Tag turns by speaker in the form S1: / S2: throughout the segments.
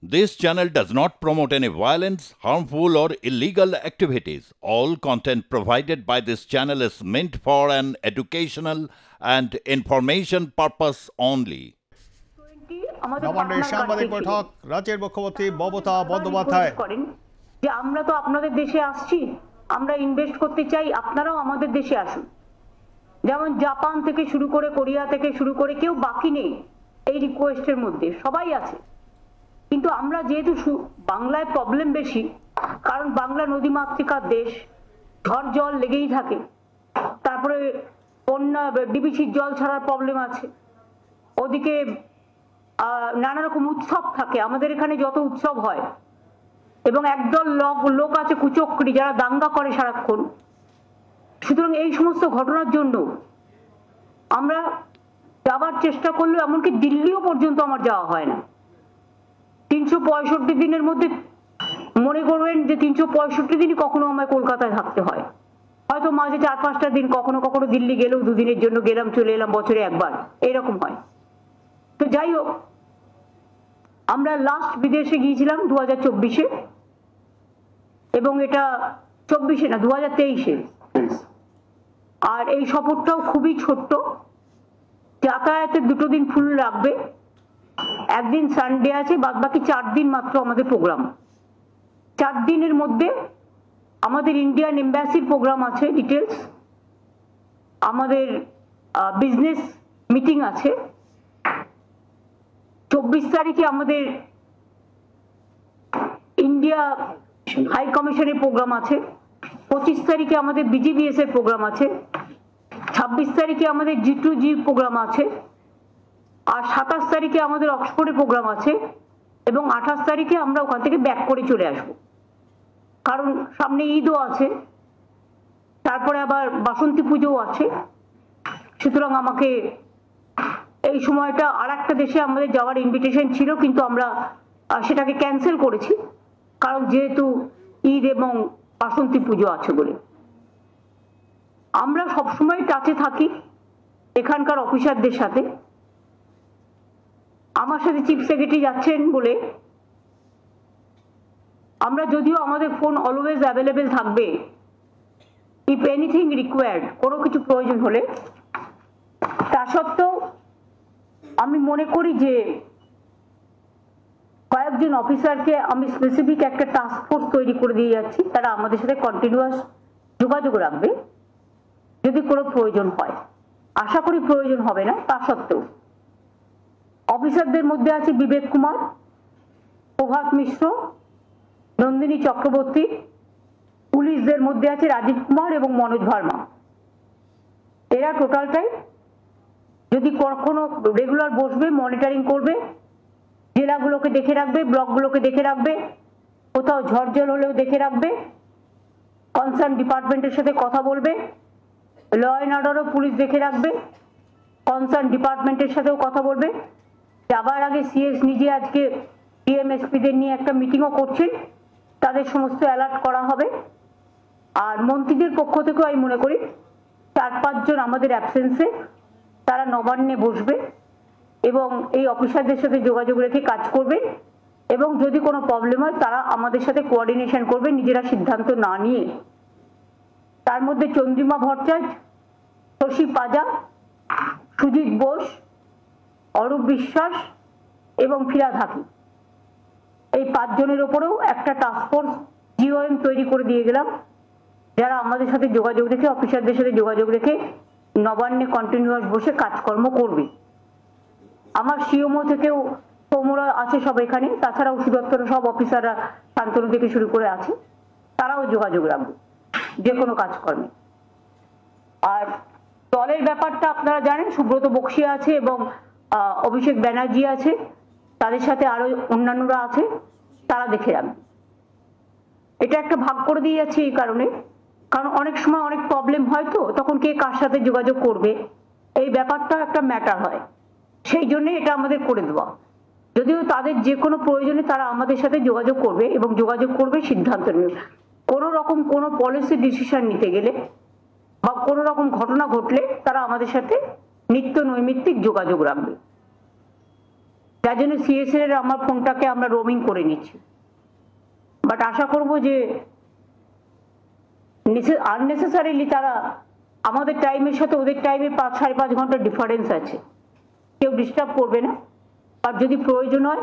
S1: This channel does not promote any violence, harmful, or illegal activities. All content provided by this channel is meant for an educational and information purpose only.
S2: নবান্নের সাংবাদিক বৈঠক, রাজ্যের মুখ্যমন্ত্রী মমতা বন্দ্যোপাধ্যায়
S3: করেন যে আমরা তো আপনাদের দেশে আসছি, আমরা ইনভেস্ট করতে চাই, আপনারাও আমাদের দেশে আসুন। যেমন জাপান থেকে শুরু করে, কোরিয়া থেকে শুরু করে কেউ বাকি নেই এই রিকোয়েস্টের মধ্যে, সবাই আছে। কিন্তু আমরা যেহেতু বাংলায় প্রবলেম বেশি, কারণ বাংলা নদীমাতৃকার দেশ, ঝড় জল লেগেই থাকে, তারপরে বন্যা ডিবিসির জল ছাড়ার প্রবলেম আছে, ওদিকে নানা রকম উৎসব থাকে। আমাদের এখানে যত উৎসব হয় এবং একদল লোক আছে কুচক্রী যারা দাঙ্গা করে সারাক্ষণ। সুতরাং এই সমস্ত ঘটনার জন্য আমরা যাবার চেষ্টা করলেও, এমনকি দিল্লিও পর্যন্ত আমার যাওয়া হয় না। 365 দিনের মধ্যে মনে করবেন যে 365 দিনই কখনো আমায় কলকাতায় থাকতে হয়, হয়তো মাঝে 4-5টা দিন কখনো কখনো দিল্লি গেলেও 2 দিনের জন্য গেলাম, চলে এলাম, বছরে একবার, এরকম হয়। তো যাই হোক, আমরা লাস্ট বিদেশে গিয়েছিলাম 2024-এ, এবং এটা 24-এ না, 2023-এ। আর এই সফরটাও খুবই ছোট্ট, যাতায়াতের 2 দিন ফুল লাগবে, একদিন সানডে আছে, বাদ বাকি 4 দিন মাত্র আমাদের প্রোগ্রাম। 4 দিনের মধ্যে আমাদের ইন্ডিয়ান এম্বাসির প্রোগ্রাম আছে, ডিটেলস, আমাদের বিজনেস মিটিং আছে, 24 তারিখে আমাদের ইন্ডিয়া হাই কমিশনের প্রোগ্রাম আছে, 25 তারিখে আমাদের বিজিবিএস এর প্রোগ্রাম আছে, 26 তারিখে আমাদের G2G প্রোগ্রাম আছে, আর 27 তারিখে আমাদের অক্সফোর্ডে প্রোগ্রাম আছে, এবং 28 তারিখে আমরা ওখান থেকে ব্যাক করে চলে আসব, কারণ সামনে ঈদও আছে, তারপরে আবার বাসন্তী পুজোও আছে। সুতরাং আমাকে এই সময়টা আর একটা দেশে আমাদের যাওয়ার ইনভিটেশন ছিল, কিন্তু আমরা সেটাকে ক্যান্সেল করেছি, কারণ যেহেতু ঈদ এবং বাসন্তী পুজো আছে বলে। আমরা সবসময় টাচে থাকি এখানকার অফিসারদের সাথে। আমার সাথে চিফ সেক্রেটারি যাচ্ছেন বলে আমরা, যদিও আমাদের ফোন অলওয়েজ অ্যাভেলেবেল থাকবে, ইফ এনিথিং রিকোয়ার্ড, কোনো কিছু প্রয়োজন হলে, তা সত্ত্বেও আমি মনে করি যে কয়েকজন অফিসারকে আমি স্পেসিফিক একটা টাস্ক ফোর্স তৈরি করে দিয়ে যাচ্ছি, তারা আমাদের সাথে কন্টিনিউয়াস যোগাযোগ রাখবে যদি কোনো প্রয়োজন হয়। আশা করি প্রয়োজন হবে না, তা সত্ত্বেও অফিসারদের মধ্যে আছে বিবেক কুমার, প্রভাত মিশ্র, নন্দিনী চক্রবর্তী, পুলিশদের মধ্যে আছে রাজীব কুমার এবং মনোজ ভার্মা। এরা টোটালটাই যদি কখনো রেগুলার বসবে, মনিটরিং করবে, জেলাগুলোকে দেখে রাখবে, ব্লকগুলোকে দেখে রাখবে, কোথাও ঝড় জল হলেও দেখে রাখবে, কনসার্ন ডিপার্টমেন্টের সাথে কথা বলবে, ল অ্যান্ড অর্ডারও পুলিশ দেখে রাখবে, কনসার্ন ডিপার্টমেন্টের সাথেও কথা বলবে। যাবার আগে সিএস নিজে আজকে ডিএমএসপিদের নিয়ে একটা মিটিংও করছেন, তাদের সমস্ত অ্যালার্ট করা হবে। আর মন্ত্রীদের পক্ষ থেকেও আমি মনে করি 4-5 জন আমাদের অ্যাবসেন্সে তারা নবান্নে বসবে এবং এই অফিসারদের সাথে যোগাযোগ রেখে কাজ করবে, এবং যদি কোনো প্রবলেম হয় তারা আমাদের সাথে কোঅর্ডিনেশন করবে, নিজেরা সিদ্ধান্ত না নিয়ে। তার মধ্যে চন্দ্রিমা ভট্টাচার্য, শশী পাজা, সুজিত বোস, অরূপ বিশ্বাস এবং ফিরাদ হাকিম, এই 5 জনের ওপরেও একটা টাস্ক ফোর্স জিওএম তৈরি করে দিয়ে গেলাম, যারা আমাদের সাথে যোগাযোগ রেখে, অফিসারদের সাথে যোগাযোগ রেখে নবান্নে কন্টিনিউয়াস বসে কাজকর্ম করবে। আমার সিএমও থেকেও সৌমরা আছে সব এখানে, তাছাড়া ওষুধ দপ্তরের সব অফিসাররা শান্তনু থেকে শুরু করে আছে, তারাও যোগাযোগ রাখবে যে কোনো কাজকর্মে। আর দলের ব্যাপারটা আপনারা জানেন, সুব্রত বক্সি আছে এবং অভিষেক ব্যানার্জি আছে, তাদের সাথে আরো অন্যান্যরা আছে, তারা দেখে রাখবে। এটা একটা ভাগ করে দিয়ে যাচ্ছে এই কারণে, কারণ অনেক সময় অনেক প্রবলেম হয়, তো তখন কে কার সাথে যোগাযোগ করবে এই ব্যাপারটা একটা ম্যাটার হয়, সেই জন্য এটা আমাদের করে দেওয়া। যদিও তাদের যে কোনো প্রয়োজনে তারা আমাদের সাথে যোগাযোগ করবে এবং যোগাযোগ করবে, সিদ্ধান্ত নেবে। কোনো রকম কোনো পলিসি ডিসিশন নিতে গেলে বা কোনো রকম ঘটনা ঘটলে তারা আমাদের সাথে নিত্য নৈমিত্তিক যোগাযোগ রাখবে। যার জন্য সিএসএল এর আমার ফোনটাকে আমরা রোমিং করে নিচ্ছি। বাট আশা করব যে আননেসেসারিলি তারা আমাদের টাইমের সাথে ওদের টাইমে 5-5.5 ঘন্টা ডিফারেন্স আছে, কেউ ডিস্টার্ব করবে না। আর যদি প্রয়োজন হয়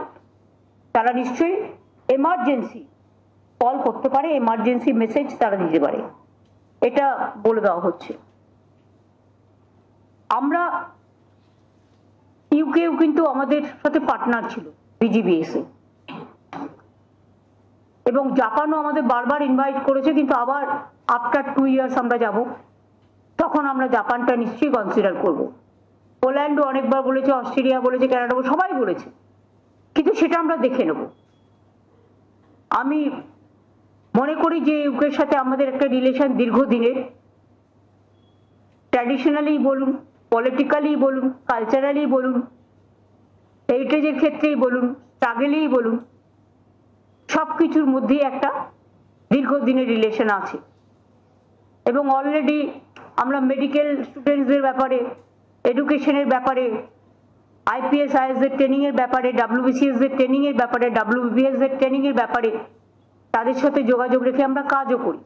S3: তারা নিশ্চয়ই এমার্জেন্সি কল করতে পারে, এমার্জেন্সি মেসেজ তারা দিতে পারে, এটা বলে দেওয়া হচ্ছে। আমরা ইউকেও কিন্তু আমাদের সাথে পার্টনার ছিল বিজিবিএসএ, এবং জাপানও আমাদের বারবার ইনভাইট করেছে, কিন্তু আবার আফটার 2 ইয়ার্স আমরা যাব, তখন আমরা জাপানটা নিশ্চয়ই কনসিডার করব। পোল্যান্ডও অনেকবার বলেছে, অস্ট্রেলিয়া বলেছে, কানাডা সবাই বলেছে, কিন্তু সেটা আমরা দেখে নেব। আমি মনে করি যে ইউকের সাথে আমাদের একটা রিলেশন দীর্ঘদিনের, ট্র্যাডিশনালি বলুন, পলিটিক্যালি বলুন, কালচারালি বলুন, হেরিটেজের ক্ষেত্রেই বলুন, স্ট্রাগলেই বলুন, সব কিছুর মধ্যেই একটা দীর্ঘদিনের রিলেশন আছে। এবং অলরেডি আমরা মেডিকেল স্টুডেন্টসদের ব্যাপারে, এডুকেশনের ব্যাপারে, আইপিএস আইএস এর ট্রেনিং এর ব্যাপারে, ডাব্লিউবিসিএস এর ট্রেনিং এর ব্যাপারে, ডাব্লিউবিএস এর ট্রেনিং এর ব্যাপারে তাদের সাথে যোগাযোগ রেখে আমরা কাজও করি।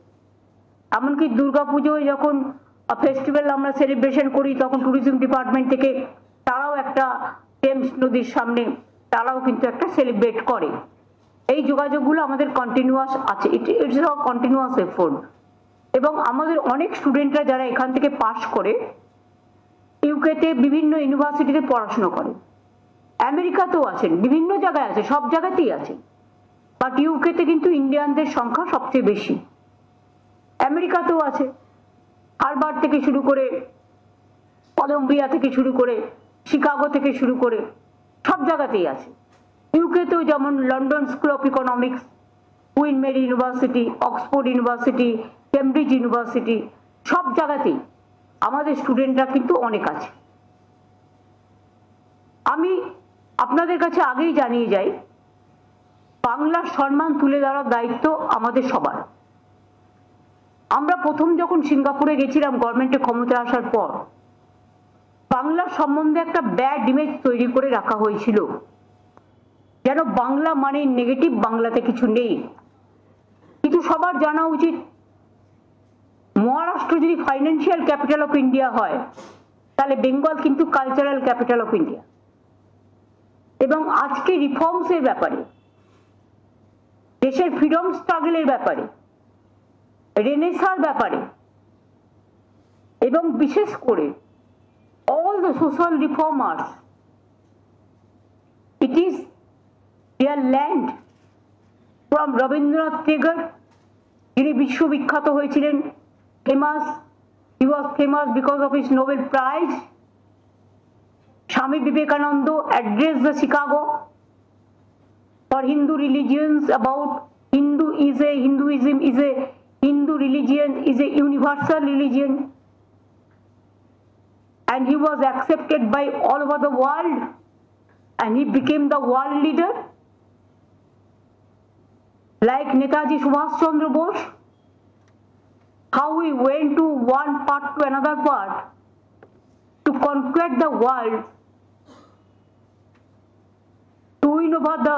S3: এমনকি দুর্গাপুজোয় যখন ফেস্টিভ্যাল আমরা সেলিব্রেশন করি, তখন ট্যুরিজম ডিপার্টমেন্ট থেকে তারাও একটা টেমস নদীর সামনে তারাও কিন্তু একটা সেলিব্রেট করে। এই যোগাযোগগুলো আমাদের কন্টিনিউয়াস আছে, ইটস আ কন্টিনিউয়াস এফোর্ট। এবং আমাদের অনেক স্টুডেন্টরা যারা এখান থেকে পাস করে ইউকেতে বিভিন্ন ইউনিভার্সিটিতে পড়াশোনা করে, আমেরিকাতেও আছেন, বিভিন্ন জায়গায় আছে, সব জায়গাতেই আছে। বাট ইউকেতে কিন্তু ইন্ডিয়ানদের সংখ্যা সবচেয়ে বেশি। আমেরিকাতেও আছে, হারবার্ড থেকে শুরু করে, কলম্বিয়া থেকে শুরু করে, শিকাগো থেকে শুরু করে সব জায়গাতেই আছে। ইউকেতেও যেমন London School of Economics, Queen Mary University, Oxford University, Cambridge University, সব জায়গাতেই আমাদের স্টুডেন্টরা কিন্তু অনেক আছে। আমি আপনাদের কাছে আগেই জানিয়ে যাই, বাংলার সম্মান তুলে ধরার দায়িত্ব আমাদের সবার। আমরা প্রথম যখন সিঙ্গাপুরে গেছিলাম গভর্নমেন্টে ক্ষমতায় আসার পর, বাংলার সম্বন্ধে একটা ব্যাড ইমেজ তৈরি করে রাখা হয়েছিল, যেন বাংলা মানে নেগেটিভ, বাংলাতে কিছু নেই। কিন্তু সবার জানা উচিত, মহারাষ্ট্র যদি ফাইন্যান্সিয়াল ক্যাপিটাল অফ ইন্ডিয়া হয়, তাহলে বেঙ্গল কিন্তু কালচারাল ক্যাপিটাল অফ ইন্ডিয়া। এবং আজকে রিফর্মস এর ব্যাপারে, দেশের ফ্রিডম স্ট্রাগলের ব্যাপারে, রেনেসার ব্যাপারে, এবং বিশেষ করে all the social reformers, it is their land from Rabindranath Tagore, যিনি বিশ্ববিখ্যাত হয়েছিলেন, famous, he was famous because of his Nobel Prize. Swami Vivekananda addressed the Chicago for Hindu religions about Hinduism is a Hindu religion, is a universal religion, and he was accepted by all over the world, and he became the world leader, like Netaji Subhash Chandra Bose, how he went to one part to another part to conquer the world, to win over the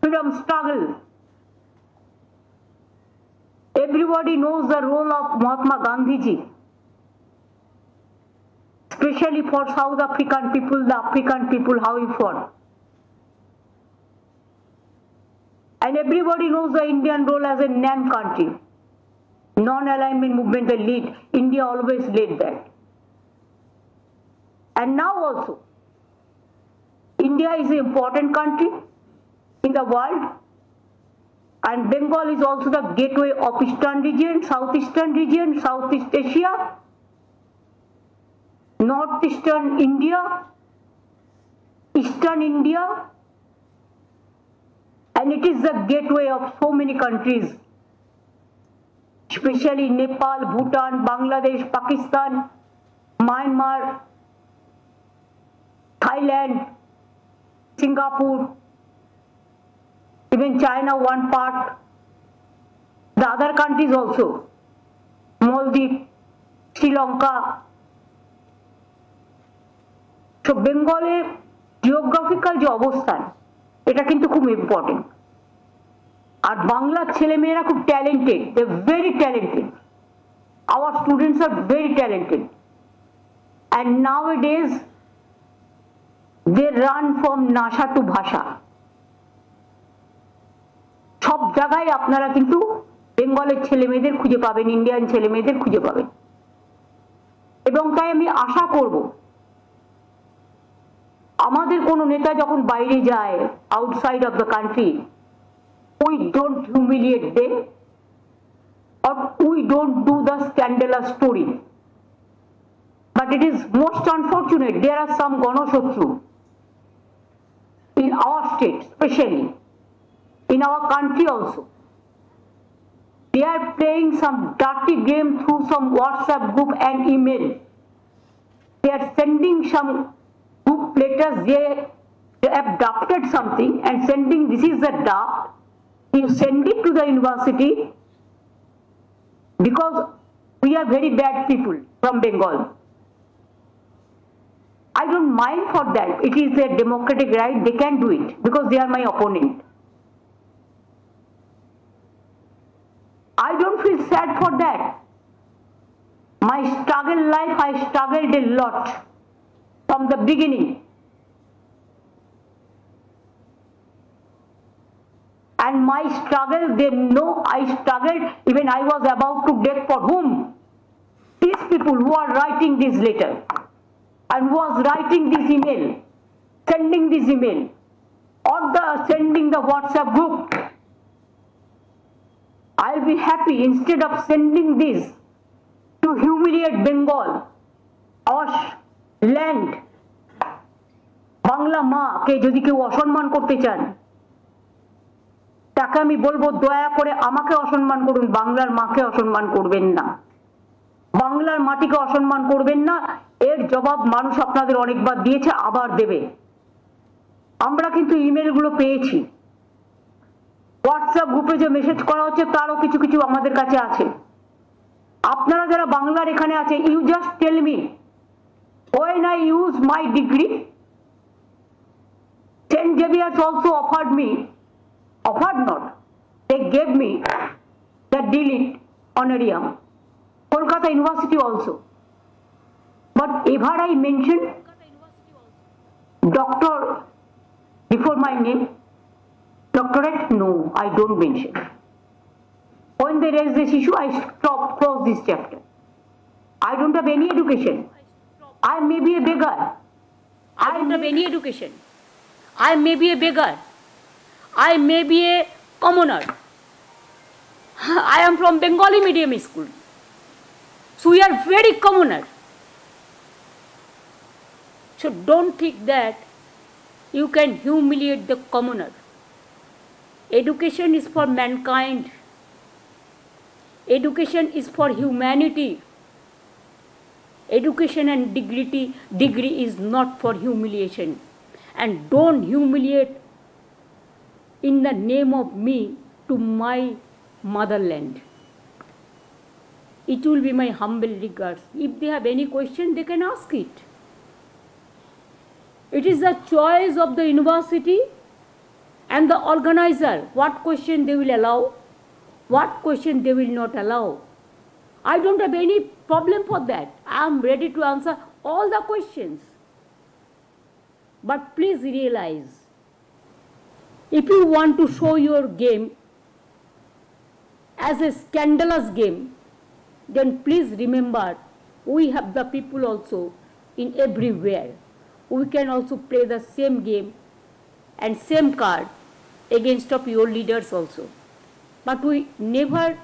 S3: freedom struggle. Everybody knows the role of Mahatma Gandhi ji, especially for South African people, the African people, how he fought. And everybody knows the Indian role as a NAM country, non-alignment movement, they lead. India always led that. And now also, India is an important country in the world, and Bengal is also the gateway of Eastern region, Southeastern region, Southeast Asia, Northeastern India, Eastern India, and it is the gateway of so many countries, especially Nepal, Bhutan, Bangladesh, Pakistan, Myanmar, Thailand, Singapore, even China one part, the other countries also, Maldives, Sri Lanka. So Bengal geographical যে অবস্থান এটা কিন্তু খুব important. আর বাংলার ছেলেমেয়েরা খুব talented, they very talented, our students are very talented, and nowadays they run from NASA to ভাষা। সব জায়গায় আপনারা কিন্তু বেঙ্গলের ছেলেমেয়েদের খুঁজে পাবেন, ইন্ডিয়ান ছেলেমেয়েদের খুঁজে পাবেন। এবং তাই আমি আশা করব আমাদের কোন নেতা যখন বাইরে যায়, outside of the country, we don't humiliate them or we don't do the scandalous story. But it is most unfortunate there are some Ganoshatru in our state, especially in our country also. They are playing some dirty game through some WhatsApp group and email. They are sending some group letters, they have drafted something and sending, this is the draft, you send it to the university because we are very bad people from Bengal. I don't mind for that. It is their democratic right. They can do it because they are my opponent. I don't feel sad for that. My struggle life, I struggled a lot from the beginning. And my struggle, they know I struggled, even I was about to death for whom? These people who are writing this letter and who was writing this email, sending this email, or sending the WhatsApp group. I'll be happy instead of sending this to humiliate Bengal, our land. Bangla মা কে যদি কেউ অসম্মান করতে চান, তাকে আমি বলবো দয়া করে আমাকে অসম্মান করুন, বাংলার মাকে অসম্মান করবেন না, বাংলার মাটিকে অসম্মান করবেন না। এর জবাব মানুষ আপনাদের অনেকবার দিয়েছে, আবার দেবে। আমরা কিন্তু ইমেলগুলো পেয়েছি, হোয়াটসঅ্যাপ গ্রুপে যে মেসেজ করা হচ্ছে তারও কিছু কিছু আমাদের কাছে আছে। আপনারা যারা বাংলার এখানে আছে, you just tell me when I use my degree, St. Xavier's also offered not, they gave me the D.Litt honorarium, Kolkata University also, but ever I mentioned doctor before my name, doctorate, no, I don't mention. When they raise this issue, I stop, close this chapter. I don't have any education. I may be a beggar.
S4: I don't have any education. I may be a beggar. I may be a commoner. I am from Bengali medium school. So we are very commoner. So don't think that you can humiliate the commoner. Education is for mankind. Education is for humanity. Education and degree is not for humiliation. And don't humiliate in the name of me to my motherland. It will be my humble regards. If they have any question, they can ask it. It is the choice of the university and the organizer what question they will allow, what question they will not allow. I don't have any problem for that. I am ready to answer all the questions. But please realize, if you want to show your game as a scandalous game, then please remember we have the people also in everywhere. We can also play the same game and same card against of your leaders also. But we never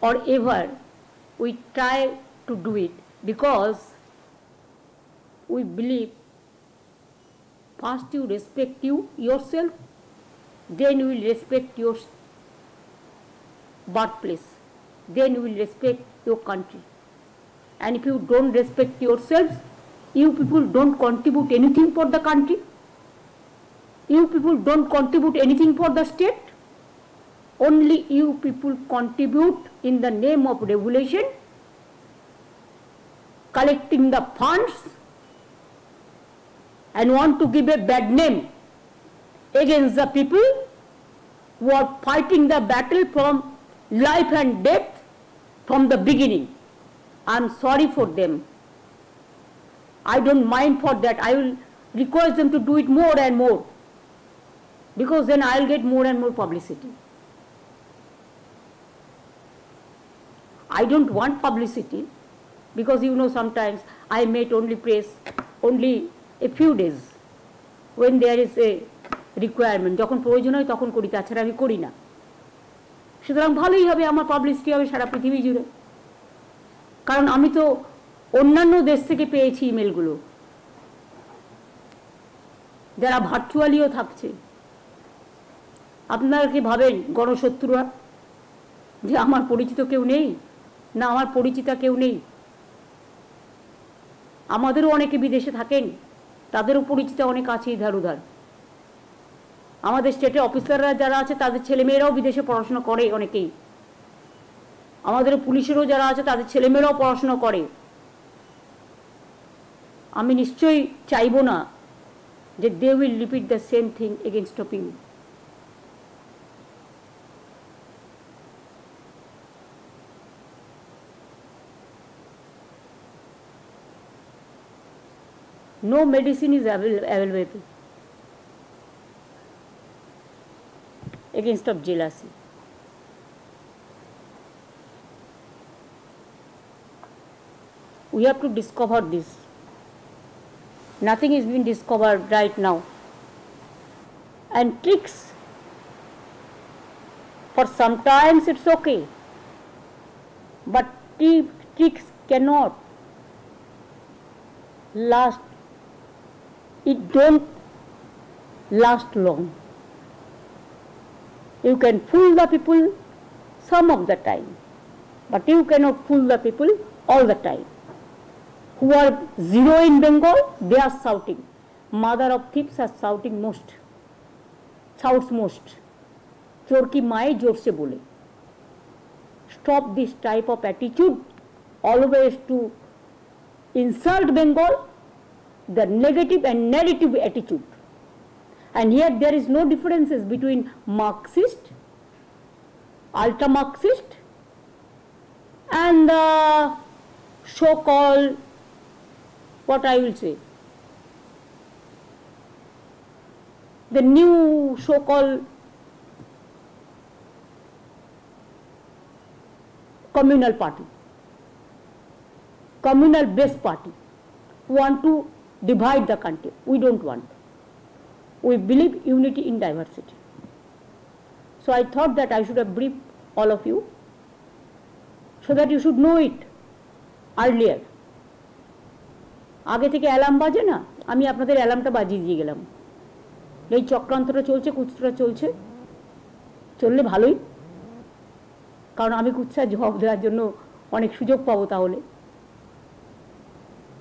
S4: or ever we try to do it, because we believe first you respect yourself, then you will respect your birthplace, then you will respect your country. And if you don't respect yourselves, you people don't contribute anything for the country, you people don't contribute anything for the state. Only you people contribute in the name of regulation, collecting the funds and want to give a bad name against the people who are fighting the battle from life and death from the beginning. I am sorry for them. I don't mind for that. I will request them to do it more and more, because then I will get more and more publicity. I don't want publicity, because you know sometimes I meet only press only a few days when there is a requirement. যখন প্রয়োজন হয় তখন করি, তাছাড়া আমি করি না। সুতরাং ভালোই হবে, আমার পাবলিসিটি হবে সারা পৃথিবী জুড়ে, কারণ আমি তো অন্যান্য দেশ থেকে পেয়েছি ইমেলগুলো, যারা ভার্চুয়ালিও থাকছে। আপনারা কি ভাবেন গণশত্রুরা যে আমার পরিচিত কেউ নেই? না, আমার পরিচিতা কেউ নেই। আমাদেরও অনেকে বিদেশে থাকেন, তাদেরও পরিচিত অনেক আছে ইধার উধার। আমাদের স্টেটে অফিসাররা যারা আছে তাদের ছেলেমেয়েরাও বিদেশে পড়াশোনা করে অনেকেই। আমাদের পুলিশেরও যারা আছে তাদের ছেলেমেয়েরাও পড়াশোনা করে। আমি নিশ্চয়ই চাইব না যে they will repeat the same thing against of you. No medicine is available against of jealousy. We have to discover this. Nothing is being discovered right now. And tricks, for sometimes it's okay, but tricks cannot last. It don't last long. You can fool the people some of the time, but you cannot fool the people all the time. Who are zero in Bengal, they are shouting. Mother of thieves are shouting most, shouts most. Chor ki maaye jor se bole. Stop this type of attitude, always to insult Bengal, the negative and narrative attitude. And here there is no differences between Marxist, ultra Marxist, and the so-called, what I will say, the new so-called communal party, communal based party, want to divide the country. We don't want. We believe unity in diversity. So I thought that I should have briefed all of you so that you should know it earlier. আগে থেকে alarm বাজে না, আমি আপনাদের অ্যালার্মটা বাজিয়ে দিয়ে গেলাম। এই চক্রান্তটা চলছে, কুৎসটা চলছে, চললে ভালোই, কারণ আমি কুৎসার জবাব দেওয়ার জন্য অনেক সুযোগ পাবো। তাহলে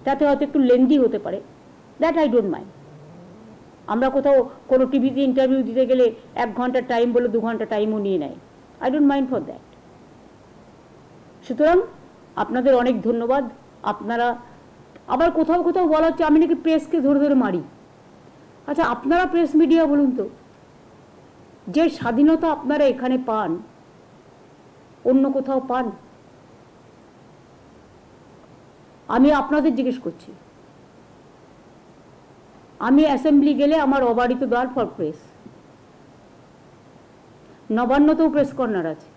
S4: তাতে হয়তো একটু লেন্দি হতে পারে, দ্যাট আই ডোন্ট মাইন্ড। আমরা কোথাও কোনো টিভিতে ইন্টারভিউ দিতে গেলে 1 ঘন্টা টাইম বলে 2 ঘন্টা টাইমও নিয়ে নেয়। I don't mind for that. সুতরাং আপনাদের অনেক ধন্যবাদ। আপনারা আবার কোথাও কোথাও বলা হচ্ছে আমি নাকি প্রেসকে ধরে ধরে মারি। আচ্ছা, আপনারা প্রেস মিডিয়া বলুন তো, যে স্বাধীনতা আপনারা এখানে পান অন্য কোথাও পান? আমি আপনাদের জিজ্ঞেস করছি। আমি অ্যাসেম্বলি গেলে আমার অবারিত দ্বার ফর প্রেস, নবান্নতেও প্রেস কর্নার আছে।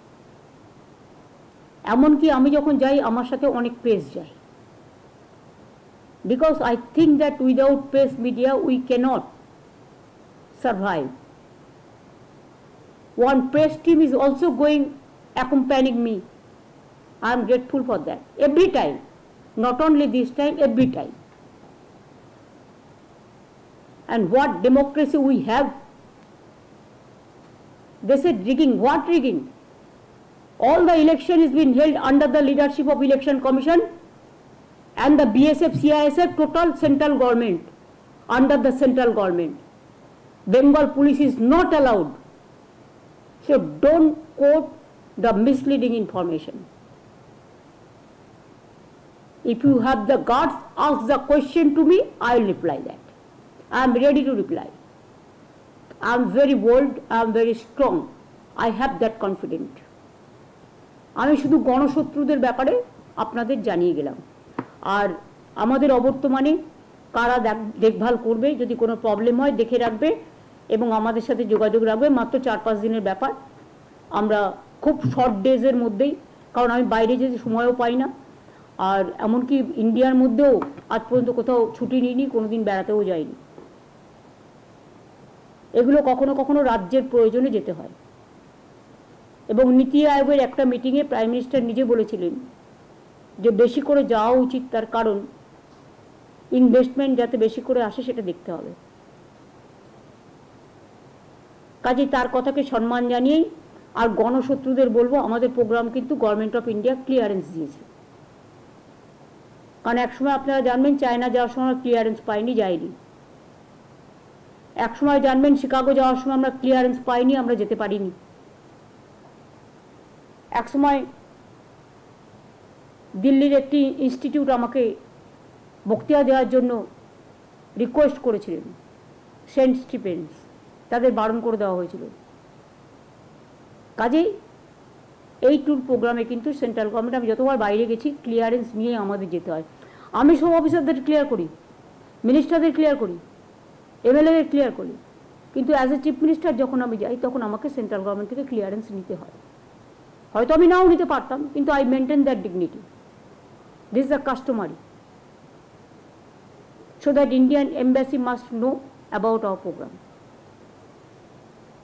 S4: এমনকি আমি যখন যাই আমার সাথে অনেক প্রেস যায়, because I think that without press media we cannot survive. One press team is also going accompanying me. I am grateful for that every time, not only this time, every time. And what democracy we have? They said rigging. What rigging? All the election is being held under the leadership of Election Commission and the BSF, CISF, total central government, under the central government. Bengal police is not allowed. So don't quote the misleading information. If you have the guts, ask the question to me, I will reply that. I am ready to reply. I am very bold, I am very strong. I have that confidence. আমি শুধু গণশত্রুদের ব্যাপারে আপনাদের জানিয়ে গেলাম। আর আমাদের অবর্তমানে কারা দেখভাল করবে, যদি কোনো প্রবলেম হয় দেখে রাখবে এবং আমাদের সাথে যোগাযোগ রাখবে। মাত্র 4-5 দিনের ব্যাপার, আমরা খুব শর্ট ডেজের মধ্যেই, কারণ আমি বাইরে যেতে সময়ও পাই না, আর এমনকি ইন্ডিয়ার মধ্যেও আজ পর্যন্ত কোথাও ছুটি নিইনি, কোনোদিন বেড়াতেও যাইনি। এগুলো কখনো কখনো রাজ্যের প্রয়োজনে যেতে হয়। এবং নীতি আয়োগের একটা মিটিংয়ে প্রাইম মিনিস্টার নিজে বলেছিলেন যে বেশি করে যাওয়া উচিত, তার কারণ ইনভেস্টমেন্ট যাতে বেশি করে আসে সেটা দেখতে হবে। কাজেই তার কথাকে সম্মান জানিয়েই আর গণশত্রুদের বলবো, আমাদের প্রোগ্রাম কিন্তু গভর্নমেন্ট অফ ইন্ডিয়া ক্লিয়ারেন্স দিয়েছে। কারণ একসময় আপনারা জানবেন চায়না যাওয়ার সময় ক্লিয়ারেন্স পাইনি, যাইনি। একসময় জানবেন শিকাগো যাওয়ার সময় আমরা ক্লিয়ারেন্স পাইনি, আমরা যেতে পারিনি। একসময় দিল্লির একটি ইনস্টিটিউট আমাকে বক্তৃতা দেওয়ার জন্য রিকোয়েস্ট করেছিলেন, সেন্ট স্টিফেন্স, তাদের বারণ করে দেওয়া হয়েছিল। কাজেই এই ট্যুর প্রোগ্রামে কিন্তু সেন্ট্রাল গভর্নমেন্ট, আমি যতবার বাইরে গেছি ক্লিয়ারেন্স নিয়ে আমাদের যেতে হয়। আমি সব অফিসারদের ক্লিয়ার করি, মিনিস্টারদের ক্লিয়ার করি, এমএলএদের ক্লিয়ার করি, কিন্তু অ্যাজ এ চিফ মিনিস্টার যখন আমি যাই তখন আমাকে সেন্ট্রাল গভর্নমেন্ট থেকে ক্লিয়ারেন্স নিতে হয়। হয়তো আমি নাও নিতে পারতাম, কিন্তু I maintain that dignity. This is a customary, so that Indian embassy must know about our program.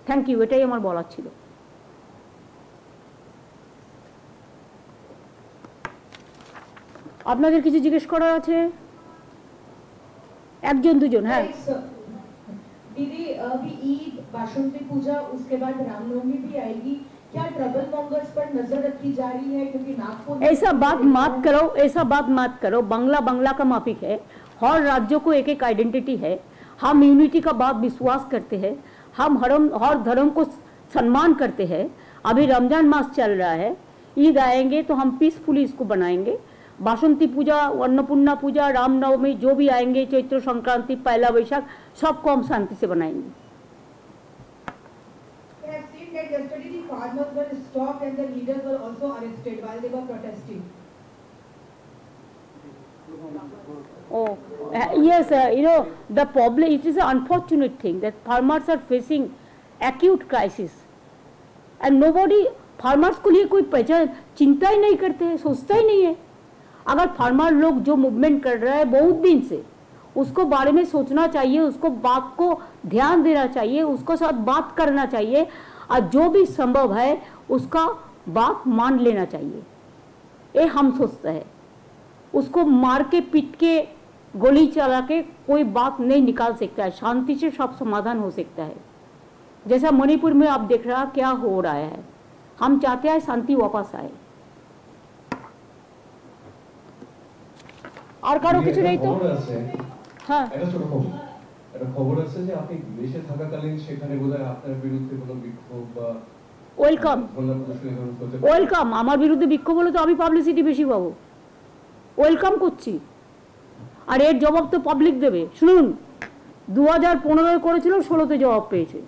S4: Thank you, এটাই আমার বলার ছিল। আপনাদের কিছু জিজ্ঞেস করার আছে? একজন দুজন? হ্যাঁ
S5: दीदी, अभी ईद, बासंती पूजा, उसके बाद रामनवमी भी आएगी, क्या ट्रबल मॉन्गर्स पर नजर रखी जा रही है? क्योंकि नागपुर
S4: ऐसा बात मत करो, ऐसा बात मत करो। बांग्ला का माफिक है, हर राज्यों को एक एक आइडेंटिटी है। हम यूनिटी का बात विश्वास करते हैं, हम हर धर्म को सम्मान करते हैं। अभी रमजान मास चल रहा है, ईद आएंगे तो हम पीसफुली इसको बनाएंगे। बासंती पूजा, अन्नपूर्णा पूजा, रामनवमी जो भी आएंगे, चैत्र संक्रांति, पहला वैशाख, सबको हम शांति से बनाएंगे।
S5: Yesterday the farmers were stopped and the leaders were also arrested while they were protesting.
S4: Oh, yes, you know, the problem, it is an unfortunate thing that farmers are facing acute crisis and nobody, farmers को लिए कोई पहचान, चिंता ही नहीं करते हैं, सोचता ही नहीं है। अगर फार्मर लोग जो मूवमेंट कर रहा है बहुत दिन से, उसको बारे में सोचना चाहिए, उसको बात को ध्यान देना चाहिए, उसको साथ बात करना चाहिए, और जो भी संभव है उसका बात मान लेना चाहिए। ये हम सोचते हैं, उसको मार के पीट के गोली चला के कोई बात नहीं निकाल सकता है। शांति से सब समाधान हो सकता है। जैसा मणिपुर में आप देख रहा क्या हो रहा है, हम चाहते हैं शांति वापस आए। আর কারো কিছু নেই তো? হ্যাঁ,
S6: একটা খবর আছে যে আপনি বিদেশে থাকাকালীন সেখানে বোধহয় আপনার বিরুদ্ধে কোনো বিক্ষোভ বা
S4: ওয়েলকাম, ওয়েলকাম। আমার বিরুদ্ধে বিক্ষোভ হলে তো আমি পাবলিসিটি বেশি পাবো, ওয়েলকাম করছি। আর এর জবাব তো পাবলিক দেবে। শুনুন, 2015 করেছিল, 16তে জবাব পেয়েছে।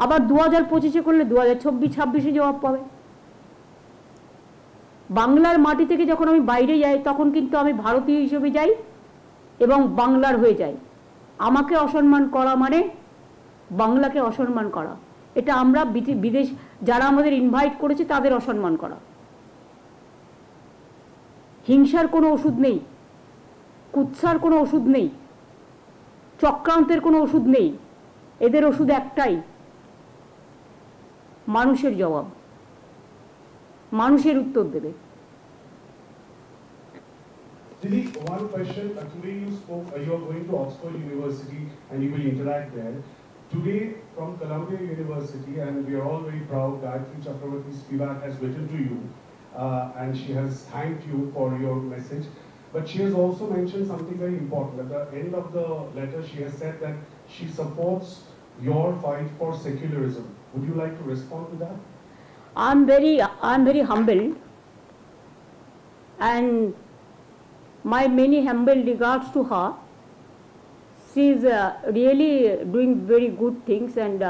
S4: আবার 2025-এ করলে 2024-26-এ জবাব পাবে। বাংলার মাটি থেকে যখন আমি বাইরে যাই তখন কিন্তু আমি ভারতীয় হিসেবে যাই এবং বাংলার হয়ে যাই। আমাকে অসম্মান করা মানে বাংলাকে অসম্মান করা। এটা আমরা বিদেশ যারা আমাদের ইনভাইট করেছে তাদের অসম্মান করা। হিংসার কোনো ওষুধ নেই, কুৎসার কোনো ওষুধ নেই, চক্রান্তের কোনো ওষুধ নেই। এদের ওষুধ একটাই, মানুষের জবাব, মানুষের উত্তর দেবে।
S7: Didi, one question. Today you spoke, you are going to Oxford University and you will interact there. Today from Columbia University, and we are all very proud, Gayatri Chakravarti Spivak has written to you and she has thanked you for your message. But she has also mentioned something very important. At the end of the letter, she has said that she supports your fight for secularism. Would you like to respond to that?
S4: I'm very humbled, and my many humble regards to her. She is really doing very good things, and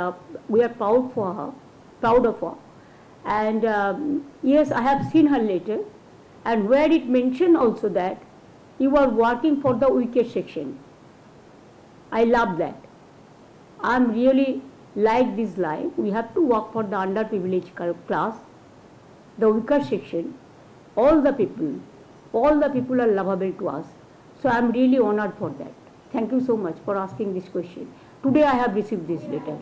S4: we are proud for her, proud of her. And yes, I have seen her letter, and where it mentioned also that you are working for the weaker section. I love that. I'm really like this line. We have to work for the underprivileged class, the weaker section. All the people are lovable to us. So I'm really honored for that. Thank you so much for asking this question. Today I have received this letter.